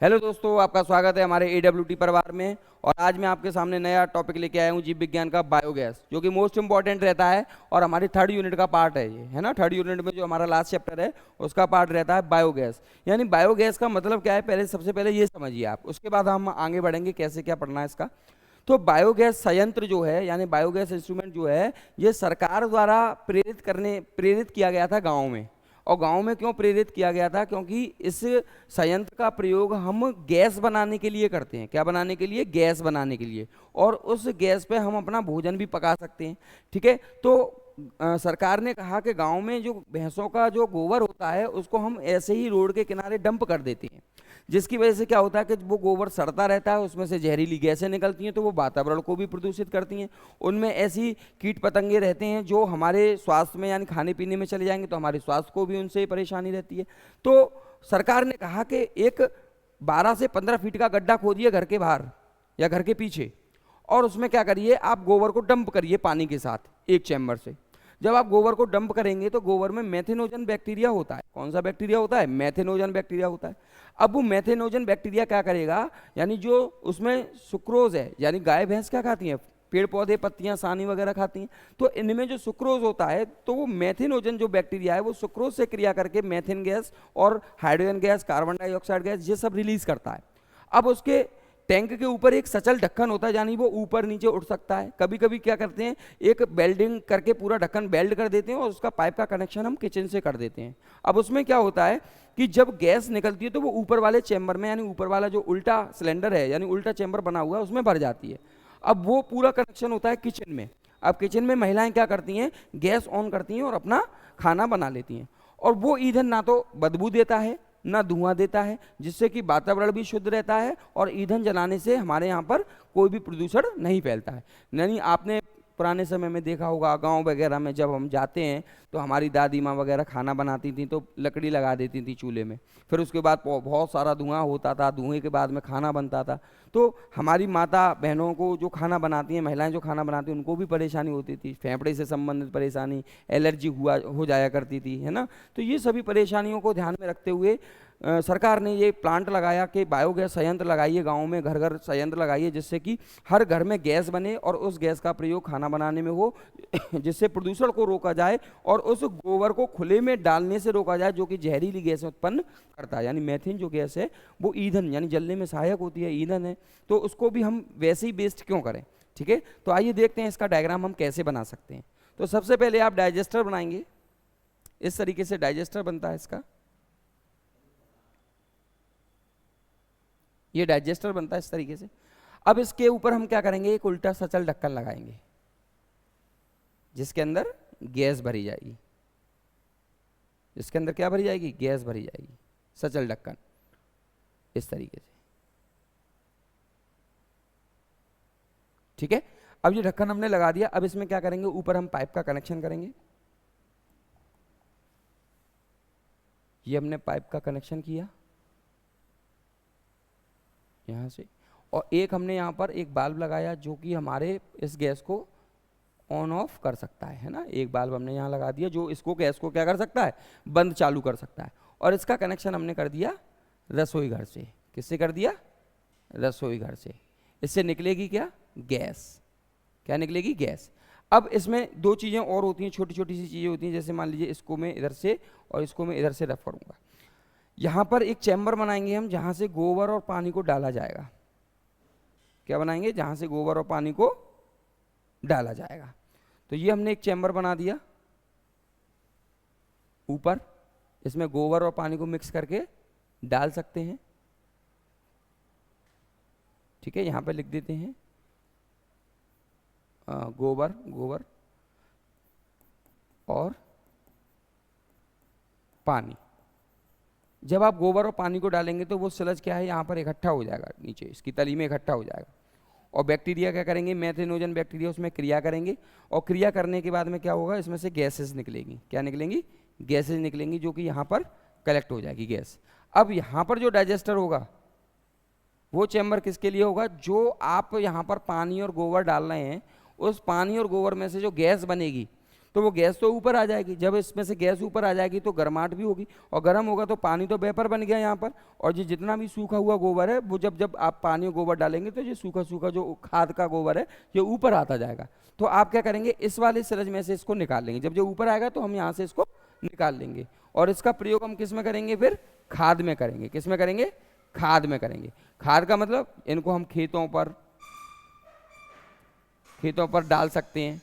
Hello दोस्तों, आपका स्वागत है हमारे AWT परिवार में। और आज मैं आपके सामने नया टॉपिक लेके आया हूँ जीव विज्ञान का बायोगैस, जो कि मोस्ट इंपॉर्टेंट रहता है और हमारी थर्ड यूनिट का पार्ट है ये, है ना। थर्ड यूनिट में जो हमारा लास्ट चैप्टर है उसका पार्ट रहता है बायोगैस। यानी बायोगैस का मतलब क्या है, पहले सबसे पहले ये समझिए आप, उसके बाद हम आगे बढ़ेंगे कैसे क्या पढ़ना है इसका। तो बायोगैस संयंत्र जो है, यानी बायोगैस इंस्ट्रूमेंट जो है, ये सरकार द्वारा प्रेरित किया गया था गाँव में। और गांव में क्यों प्रेरित किया गया था? क्योंकि इस संयंत्र का प्रयोग हम गैस बनाने के लिए करते हैं। क्या बनाने के लिए? गैस बनाने के लिए। और उस गैस पे हम अपना भोजन भी पका सकते हैं। ठीक है। तो सरकार ने कहा कि गांव में जो भैंसों का जो गोबर होता है उसको हम ऐसे ही रोड के किनारे डंप कर देते हैं, जिसकी वजह से क्या होता है कि वो गोबर सड़ता रहता है, उसमें से जहरीली गैसें निकलती हैं, तो वो वातावरण को भी प्रदूषित करती हैं। उनमें ऐसी कीट पतंगे रहते हैं जो हमारे स्वास्थ्य में यानी खाने पीने में चले जाएंगे, तो हमारे स्वास्थ्य को भी उनसे परेशानी रहती है। तो सरकार ने कहा कि एक 12 से 15 फीट का गड्ढा खोदिए घर के बाहर या घर के पीछे, और उसमें क्या करिए, आप गोबर को डंप करिए पानी के साथ एक चैम्बर से। जब आप गोबर को डंप करेंगे तो गोबर में मेथेनोजन बैक्टीरिया होता है। कौन सा बैक्टीरिया होता है? मेथेनोजन बैक्टीरिया होता है। अब वो मेथेनोजन बैक्टीरिया क्या करेगा, यानी जो उसमें सुक्रोज है, यानी गाय भैंस क्या खाती हैं? पेड़ पौधे, पत्तियां, सानी वगैरह खाती हैं। तो इनमें जो सुक्रोज होता है, तो वो मेथेनोजन जो बैक्टीरिया है वो सुक्रोज से क्रिया करके मेथेन गैस और hydrogen gas, carbon dioxide gas, ये सब रिलीज करता है। अब उसके टैंक के ऊपर एक सचल ढक्कन होता है, यानी वो ऊपर नीचे उठ सकता है। कभी कभी क्या करते हैं, एक बेल्डिंग करके पूरा ढक्कन बेल्ड कर देते हैं और उसका पाइप का कनेक्शन हम किचन से कर देते हैं। अब उसमें क्या होता है कि जब गैस निकलती है तो वो ऊपर वाले चैम्बर में, यानी ऊपर वाला जो उल्टा सिलेंडर है, यानी उल्टा चैम्बर बना हुआ है, उसमें भर जाती है। अब वो पूरा कनेक्शन होता है किचन में। अब किचन में महिलाएं क्या करती हैं, गैस ऑन करती हैं और अपना खाना बना लेती हैं। और वो ईंधन ना तो बदबू देता है ना धुआं देता है, जिससे कि वातावरण भी शुद्ध रहता है और ईंधन जलाने से हमारे यहाँ पर कोई भी प्रदूषण नहीं फैलता है। यानी आपने पुराने समय में देखा होगा, गांव वगैरह में जब हम जाते हैं तो हमारी दादी माँ वगैरह खाना बनाती थी तो लकड़ी लगा देती थी चूल्हे में, फिर उसके बाद बहुत सारा धुआं होता था, धुएं के बाद में खाना बनता था। तो हमारी माता बहनों को जो खाना बनाती हैं, महिलाएं जो खाना बनाती हैं, उनको भी परेशानी होती थी, फेफड़े से संबंधित परेशानी, एलर्जी हो जाया करती थी, है ना। तो ये सभी परेशानियों को ध्यान में रखते हुए सरकार ने ये प्लांट लगाया कि बायोगैस संयंत्र लगाइए, गाँव में घर घर संयंत्र लगाइए, जिससे कि हर घर में गैस बने और उस गैस का प्रयोग खाना बनाने में हो, जिससे प्रदूषण को रोका जाए और उस गोबर को खुले में डालने से रोका जाए, जो कि जहरीली गैस उत्पन्न करता है। यानी मेथेन जो गैस है वो ईंधन यानी जलने में सहायक होती है, ईंधन है, तो उसको भी हम वैसे ही वेस्ट क्यों करें। ठीक है। तो आइए देखते हैं इसका डायग्राम हम कैसे बना सकते हैं। तो सबसे पहले आप डाइजेस्टर बनाएंगे। इस तरीके से डाइजेस्टर बनता है इसका, ये डाइजेस्टर बनता है इस तरीके से। अब इसके ऊपर हम क्या करेंगे, एक उल्टा सचल ढक्कन लगाएंगे जिसके अंदर गैस भरी जाएगी। इसके अंदर क्या भरी जाएगी? गैस भरी जाएगी, सचल ढक्कन इस तरीके से। ठीक है। अब ये ढक्कन हमने लगा दिया। अब इसमें क्या करेंगे, ऊपर हम पाइप का कनेक्शन करेंगे। ये हमने पाइप का कनेक्शन किया यहां से, और एक हमने यहां पर एक बाल्ब लगाया जो कि हमारे इस गैस को ऑन ऑफ कर सकता है ना। एक बाल्ब हमने यहाँ लगा दिया जो इसको गैस को क्या कर सकता है, बंद चालू कर सकता है। और इसका कनेक्शन हमने कर दिया रसोई घर से। किससे कर दिया? रसोई घर से। इससे निकलेगी क्या? गैस। क्या निकलेगी? गैस। अब इसमें दो चीज़ें और होती हैं, छोटी छोटी सी चीज़ें होती हैं, जैसे मान लीजिए इसको मैं इधर से और इसको मैं इधर से रफ करूँगा। यहाँ पर एक चैम्बर बनाएंगे हम जहाँ से गोबर और पानी को डाला जाएगा। क्या बनाएंगे? जहाँ से गोबर और पानी को डाला जाएगा। तो ये हमने एक चैम्बर बना दिया ऊपर, इसमें गोबर और पानी को मिक्स करके डाल सकते हैं। ठीक है। यहाँ पे लिख देते हैं गोबर गोबर और पानी। जब आप गोबर और पानी को डालेंगे तो वो स्लज क्या है, यहाँ पर इकट्ठा हो जाएगा, नीचे इसकी तली में इकट्ठा हो जाएगा। और बैक्टीरिया क्या करेंगे, मेथेनोजन बैक्टीरिया उसमें क्रिया करेंगे, और क्रिया करने के बाद में क्या होगा, इसमें से गैसेस निकलेंगी। क्या निकलेंगी? गैसेस निकलेंगी, जो कि यहाँ पर कलेक्ट हो जाएगी गैस। अब यहाँ पर जो डाइजेस्टर होगा वो चैम्बर किसके लिए होगा? जो आप यहाँ पर पानी और गोबर डाल रहे हैं, उस पानी और गोबर में से जो गैस बनेगी, तो वो गैस तो ऊपर आ जाएगी। जब इसमें से गैस ऊपर आ जाएगी तो गर्माहट भी होगी, और गर्म होगा तो पानी तो वेपर बन गया यहाँ पर, और ये जितना भी सूखा हुआ गोबर है वो जब जब आप पानी और गोबर डालेंगे तो ये सूखा सूखा जो खाद का गोबर है ये ऊपर आता जाएगा। तो आप क्या करेंगे, इस वाले सलज में से इसको निकाल लेंगे। जब जो ऊपर आएगा तो हम यहाँ से इसको निकाल लेंगे, और इसका प्रयोग हम किस में करेंगे, फिर खाद में करेंगे। किस में करेंगे, खाद में करेंगे। खाद का मतलब इनको हम खेतों पर डाल सकते हैं,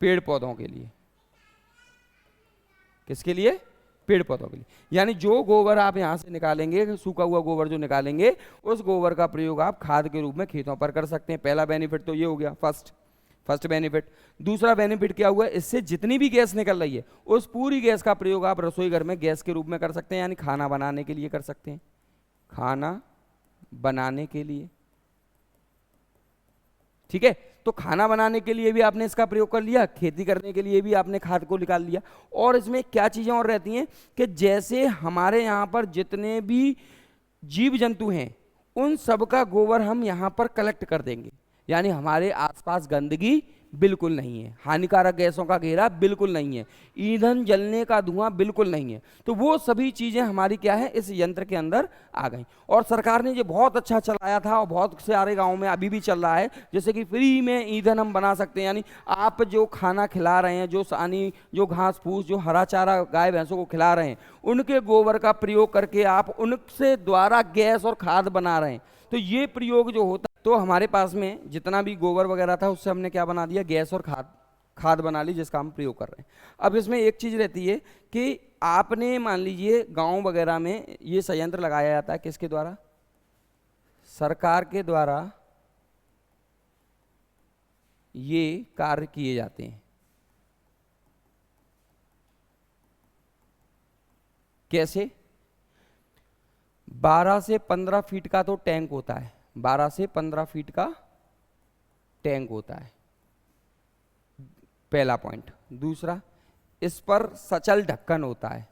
पेड़ पौधों के लिए। किसके लिए, पेड़ पौधों के लिए। यानी जो गोबर आप यहां से निकालेंगे, सूखा हुआ गोबर जो निकालेंगे, उस गोबर का प्रयोग आप खाद के रूप में खेतों पर कर सकते हैं। पहला बेनिफिट तो ये हो गया, फर्स्ट बेनिफिट। दूसरा बेनिफिट क्या हुआ, इससे जितनी भी गैस निकल रही है उस पूरी गैस का प्रयोग आप रसोई घर में गैस के रूप में कर सकते हैं, यानी खाना बनाने के लिए कर सकते हैं, खाना बनाने के लिए। ठीक है, तो खाना बनाने के लिए भी आपने इसका प्रयोग कर लिया, खेती करने के लिए भी आपने खाद को निकाल लिया। और इसमें क्या चीजें और रहती हैं कि जैसे हमारे यहाँ पर जितने भी जीव जंतु हैं उन सब का गोबर हम यहाँ पर कलेक्ट कर देंगे, यानी हमारे आसपास गंदगी बिल्कुल नहीं है, हानिकारक गैसों का घेरा बिल्कुल नहीं है, ईंधन जलने का धुआं बिल्कुल नहीं है। तो वो सभी चीजें हमारी क्या है, इस यंत्र के अंदर आ गई। और सरकार ने ये बहुत अच्छा चलाया था, और बहुत सारे गांवों में अभी भी चल रहा है, जैसे कि फ्री में ईंधन हम बना सकते हैं। यानी आप जो खाना खिला रहे हैं, जो घास फूस, जो हरा चारा गाय भैंसों को खिला रहे हैं, उनके गोबर का प्रयोग करके आप उनसे द्वारा गैस और खाद बना रहे हैं। तो ये प्रयोग जो होता, तो हमारे पास में जितना भी गोबर वगैरह था उससे हमने क्या बना दिया, गैस और खाद बना ली, जिसका हम प्रयोग कर रहे हैं। अब इसमें एक चीज रहती है कि आपने मान लीजिए गांव वगैरह में ये संयंत्र लगाया जाता है, किसके द्वारा, सरकार के द्वारा ये कार्य किए जाते हैं। कैसे, 12 से 15 फीट का तो टैंक होता है, 12 से 15 फीट का टैंक होता है, पहला पॉइंट। दूसरा, इस पर सचल ढक्कन होता है,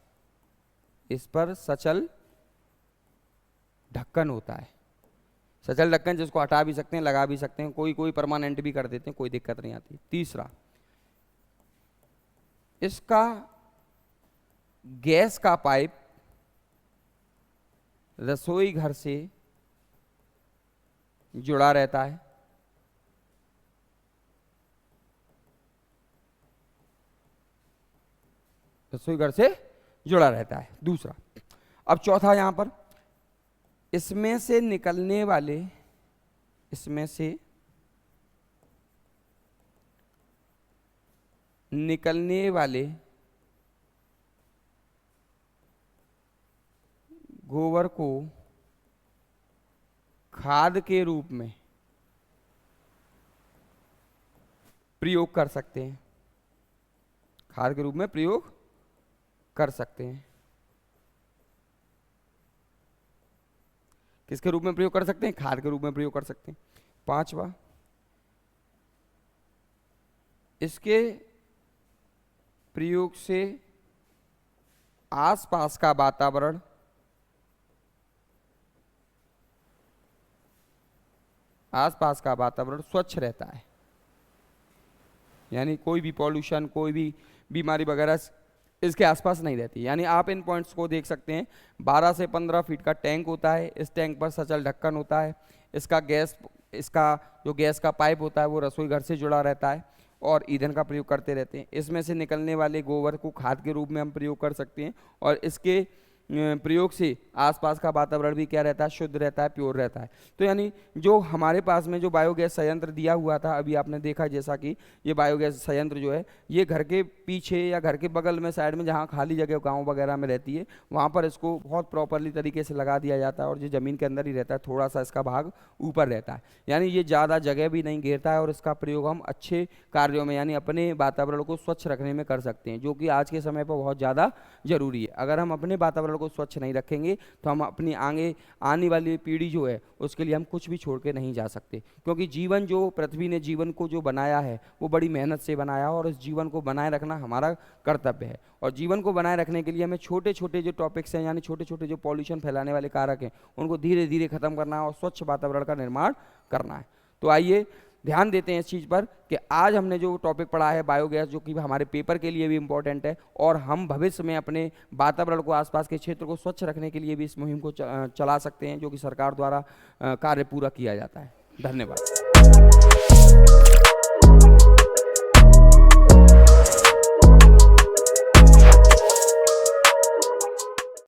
इस पर सचल ढक्कन होता है। सचल ढक्कन जिसको हटा भी सकते हैं, लगा भी सकते हैं, कोई परमानेंट भी कर देते हैं, कोई दिक्कत नहीं आती। तीसरा, इसका गैस का पाइप रसोई घर से जुड़ा रहता है, रसोई घर से जुड़ा रहता है। दूसरा, अब चौथा, यहां पर इसमें से निकलने वाले गोबर को खाद के रूप में प्रयोग कर सकते हैं, खाद के रूप में प्रयोग कर सकते हैं। किसके रूप में प्रयोग कर सकते हैं, खाद के रूप में प्रयोग कर सकते हैं। पांचवा, इसके प्रयोग से आसपास का वातावरण स्वच्छ रहता है, यानी कोई भी पॉल्यूशन, कोई भी बीमारी वगैरह इसके आसपास नहीं रहती। यानी आप इन पॉइंट्स को देख सकते हैं। 12 से 15 फीट का टैंक होता है, इस टैंक पर सचल ढक्कन होता है, इसका जो गैस का पाइप होता है वो रसोई घर से जुड़ा रहता है, और ईंधन का प्रयोग करते रहते हैं। इसमें से निकलने वाले गोबर को खाद के रूप में हम प्रयोग कर सकते हैं, और इसके प्रयोग से आसपास का वातावरण भी क्या रहता है, शुद्ध रहता है, प्योर रहता है। तो यानी जो हमारे पास में जो बायोगैस संयंत्र दिया हुआ था, अभी आपने देखा जैसा कि ये बायोगैस संयंत्र जो है ये घर के पीछे या घर के बगल में साइड में जहाँ खाली जगह गांव वगैरह में रहती है वहाँ पर इसको बहुत प्रॉपरली तरीके से लगा दिया जाता है, और ये ज़मीन के अंदर ही रहता है, थोड़ा सा इसका भाग ऊपर रहता है, यानी ये ज़्यादा जगह भी नहीं घेरता है, और इसका प्रयोग हम अच्छे कार्यों में यानी अपने वातावरण को स्वच्छ रखने में कर सकते हैं, जो कि आज के समय पर बहुत ज़्यादा जरूरी है। अगर हम अपने वातावरण को स्वच्छ नहीं रखेंगे तो हम अपनी आने वाली पीढ़ी जो है उसके लिए हम कुछ भी छोड़ के नहीं जा सकते, क्योंकि जीवन जो पृथ्वी ने जीवन को जो बनाया है वो बड़ी मेहनत से बनाया, और इस जीवन को बनाए रखना हमारा कर्तव्य है। और जीवन को बनाए रखने के लिए हमें छोटे छोटे जो टॉपिक्स हैं, यानी छोटे छोटे जो पॉल्यूशन फैलाने वाले कारक हैं, उनको धीरे धीरे खत्म करना है और स्वच्छ वातावरण का निर्माण करना है। तो आइए ध्यान देते हैं इस चीज़ पर कि आज हमने जो टॉपिक पढ़ा है बायोगैस, जो कि हमारे पेपर के लिए भी इम्पोर्टेंट है, और हम भविष्य में अपने वातावरण को, आसपास के क्षेत्र को स्वच्छ रखने के लिए भी इस मुहिम को चला सकते हैं, जो कि सरकार द्वारा कार्य पूरा किया जाता है। धन्यवाद।